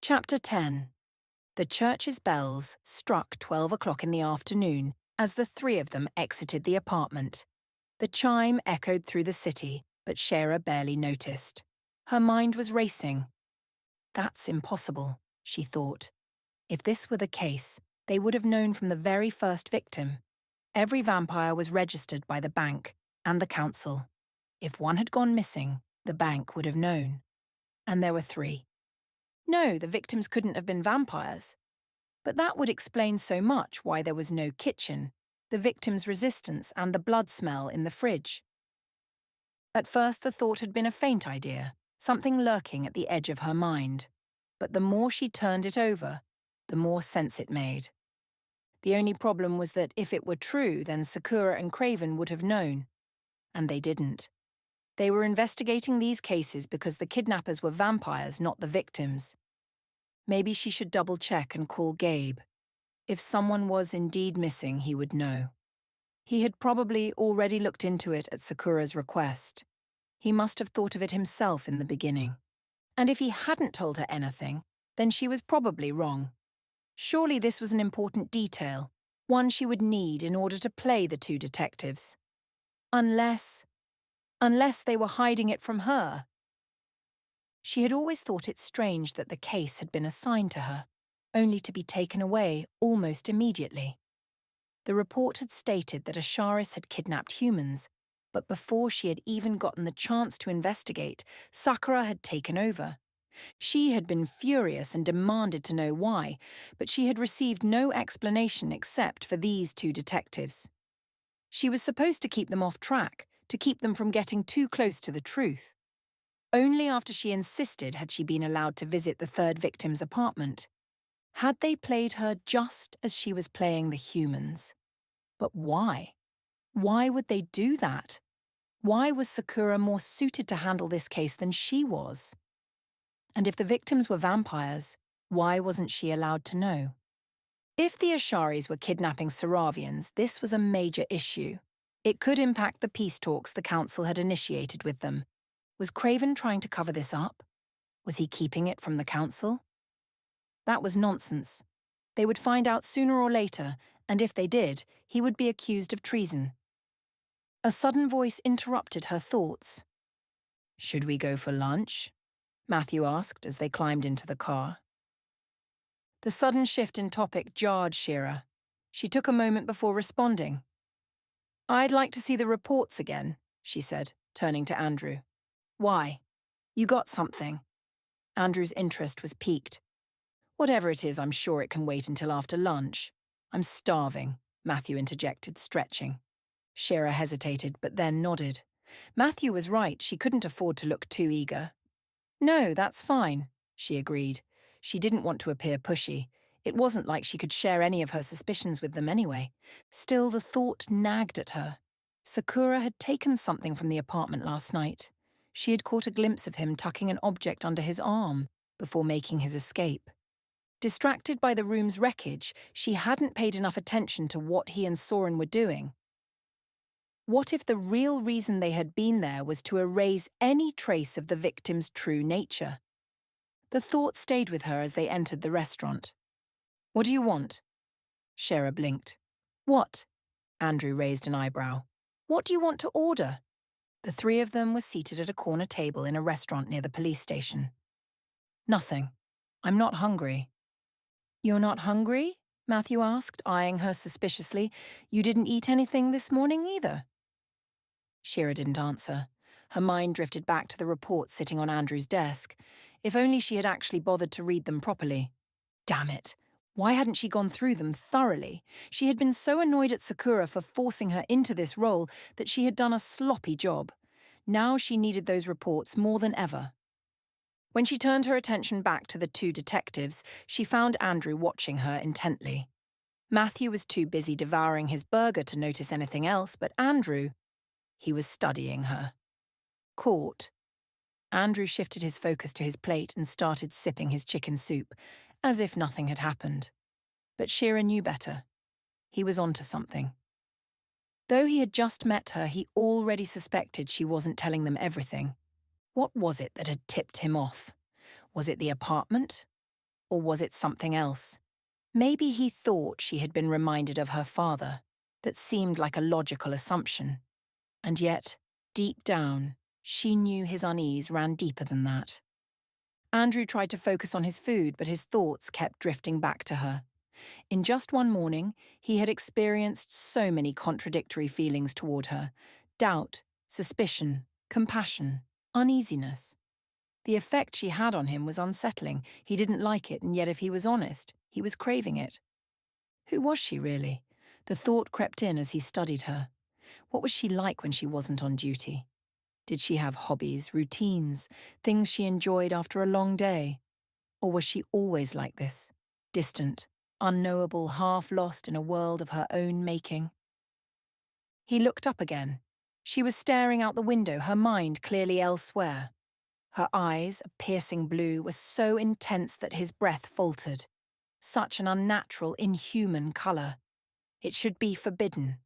Chapter 10. The church's bells struck 12 o'clock in the afternoon as the three of them exited the apartment. The chime echoed through the city, but Shara barely noticed. Her mind was racing. That's impossible, she thought. If this were the case, they would have known from the very first victim. Every vampire was registered by the bank and the council. If one had gone missing, the bank would have known. And there were three. No, the victims couldn't have been vampires. But that would explain so much why there was no kitchen, the victim's resistance and the blood smell in the fridge. At first the thought had been a faint idea, something lurking at the edge of her mind. But the more she turned it over, the more sense it made. The only problem was that if it were true, then Sakura and Craven would have known. And they didn't. They were investigating these cases because the kidnappers were vampires, not the victims. Maybe she should double-check and call Gabe. If someone was indeed missing, he would know. He had probably already looked into it at Sakura's request. He must have thought of it himself in the beginning. And if he hadn't told her anything, then she was probably wrong. Surely this was an important detail, one she would need in order to play the two detectives. Unless they were hiding it from her. She had always thought it strange that the case had been assigned to her, only to be taken away almost immediately. The report had stated that Asharis had kidnapped humans, but before she had even gotten the chance to investigate, Sakura had taken over. She had been furious and demanded to know why, but she had received no explanation except for these two detectives. She was supposed to keep them off track, to keep them from getting too close to the truth. Only after she insisted had she been allowed to visit the third victim's apartment. Had they played her just as she was playing the humans? But why? Why would they do that? Why was Sakura more suited to handle this case than she was? And if the victims were vampires, why wasn't she allowed to know? If the Asharis were kidnapping Saravians, this was a major issue. It could impact the peace talks the council had initiated with them. Was Craven trying to cover this up? Was he keeping it from the council? That was nonsense. They would find out sooner or later, and if they did, he would be accused of treason. A sudden voice interrupted her thoughts. "Should we go for lunch?" Matthew asked as they climbed into the car. The sudden shift in topic jarred Shira. She took a moment before responding. "I'd like to see the reports again," she said, turning to Andrew. "Why? You got something?" Andrew's interest was piqued. "Whatever it is, I'm sure it can wait until after lunch. I'm starving," Matthew interjected, stretching. Shira hesitated, but then nodded. Matthew was right, she couldn't afford to look too eager. "No, that's fine," she agreed. She didn't want to appear pushy. It wasn't like she could share any of her suspicions with them anyway. Still, the thought nagged at her. Sakura had taken something from the apartment last night. She had caught a glimpse of him tucking an object under his arm before making his escape. Distracted by the room's wreckage, she hadn't paid enough attention to what he and Soren were doing. What if the real reason they had been there was to erase any trace of the victim's true nature? The thought stayed with her as they entered the restaurant. "What do you want?" Shara blinked. "What?" Andrew raised an eyebrow. "What do you want to order?" The three of them were seated at a corner table in a restaurant near the police station. "Nothing. I'm not hungry." "You're not hungry?" Matthew asked, eyeing her suspiciously. "You didn't eat anything this morning either." Shira didn't answer. Her mind drifted back to the reports sitting on Andrew's desk. If only she had actually bothered to read them properly. Damn it! Why hadn't she gone through them thoroughly? She had been so annoyed at Sakura for forcing her into this role that she had done a sloppy job. Now she needed those reports more than ever. When she turned her attention back to the two detectives, she found Andrew watching her intently. Matthew was too busy devouring his burger to notice anything else, but Andrew, he was studying her. Caught. Andrew shifted his focus to his plate and started sipping his chicken soup, as if nothing had happened. But Shira knew better. He was onto something. Though he had just met her, he already suspected she wasn't telling them everything. What was it that had tipped him off? Was it the apartment? Or was it something else? Maybe he thought she had been reminded of her father. That seemed like a logical assumption. And yet, deep down, she knew his unease ran deeper than that. Andrew tried to focus on his food, but his thoughts kept drifting back to her. In just one morning, he had experienced so many contradictory feelings toward her: doubt, suspicion, compassion, uneasiness. The effect she had on him was unsettling. He didn't like it, and yet if he was honest, he was craving it. Who was she really? The thought crept in as he studied her. What was she like when she wasn't on duty? Did she have hobbies, routines, things she enjoyed after a long day? Or was she always like this, distant, unknowable, half lost in a world of her own making? He looked up again. She was staring out the window, her mind clearly elsewhere. Her eyes, a piercing blue, were so intense that his breath faltered. Such an unnatural, inhuman colour. It should be forbidden.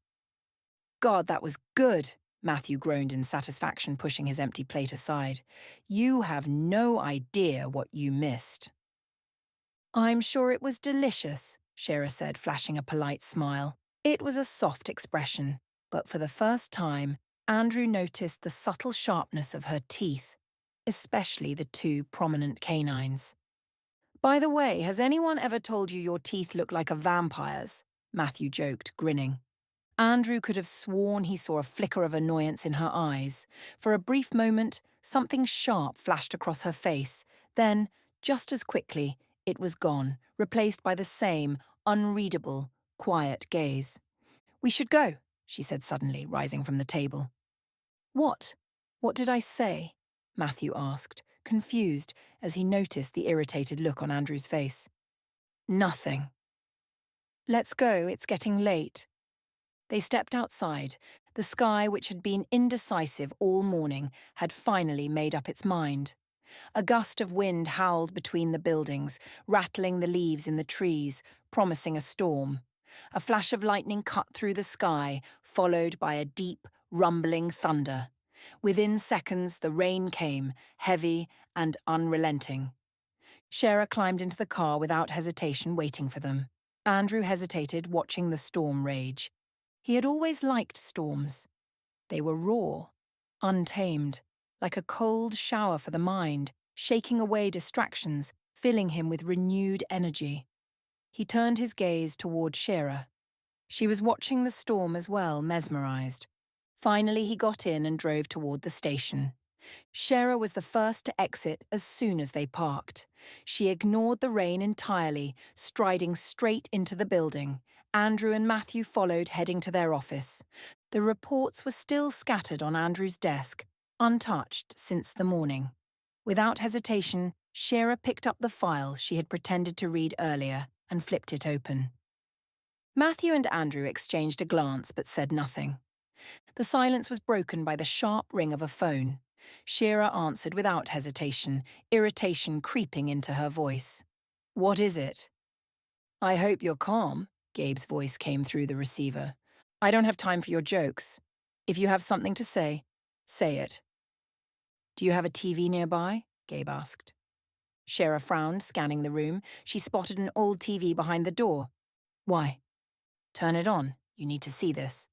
God, that was good, Matthew groaned in satisfaction, pushing his empty plate aside. You have no idea what you missed. I'm sure it was delicious, Shera said, flashing a polite smile. It was a soft expression, but for the first time, Andrew noticed the subtle sharpness of her teeth, especially the two prominent canines. By the way, has anyone ever told you your teeth look like a vampire's? Matthew joked, grinning. Andrew could have sworn he saw a flicker of annoyance in her eyes. For a brief moment, something sharp flashed across her face. Then, just as quickly, it was gone, replaced by the same, unreadable, quiet gaze. We should go, she said suddenly, rising from the table. What? What did I say? Matthew asked, confused, as he noticed the irritated look on Andrew's face. Nothing. Let's go, it's getting late. They stepped outside. The sky, which had been indecisive all morning, had finally made up its mind. A gust of wind howled between the buildings, rattling the leaves in the trees, promising a storm. A flash of lightning cut through the sky, followed by a deep, rumbling thunder. Within seconds, the rain came, heavy and unrelenting. Shera climbed into the car without hesitation, waiting for them. Andrew hesitated, watching the storm rage. He had always liked storms. They were raw, untamed, like a cold shower for the mind, shaking away distractions, filling him with renewed energy. He turned his gaze toward Shera. She was watching the storm as well, mesmerized. Finally, he got in and drove toward the station. Shera was the first to exit as soon as they parked. She ignored the rain entirely, striding straight into the building. Andrew and Matthew followed, heading to their office. The reports were still scattered on Andrew's desk, untouched since the morning. Without hesitation, Shera picked up the file she had pretended to read earlier and flipped it open. Matthew and Andrew exchanged a glance but said nothing. The silence was broken by the sharp ring of a phone. Shera answered without hesitation, irritation creeping into her voice. What is it? I hope you're calm, Gabe's voice came through the receiver. I don't have time for your jokes. If you have something to say it. Do you have a TV nearby? Gabe asked. Shera frowned, scanning the room. She spotted an old TV behind the door. Why? Turn it on. You need to see this.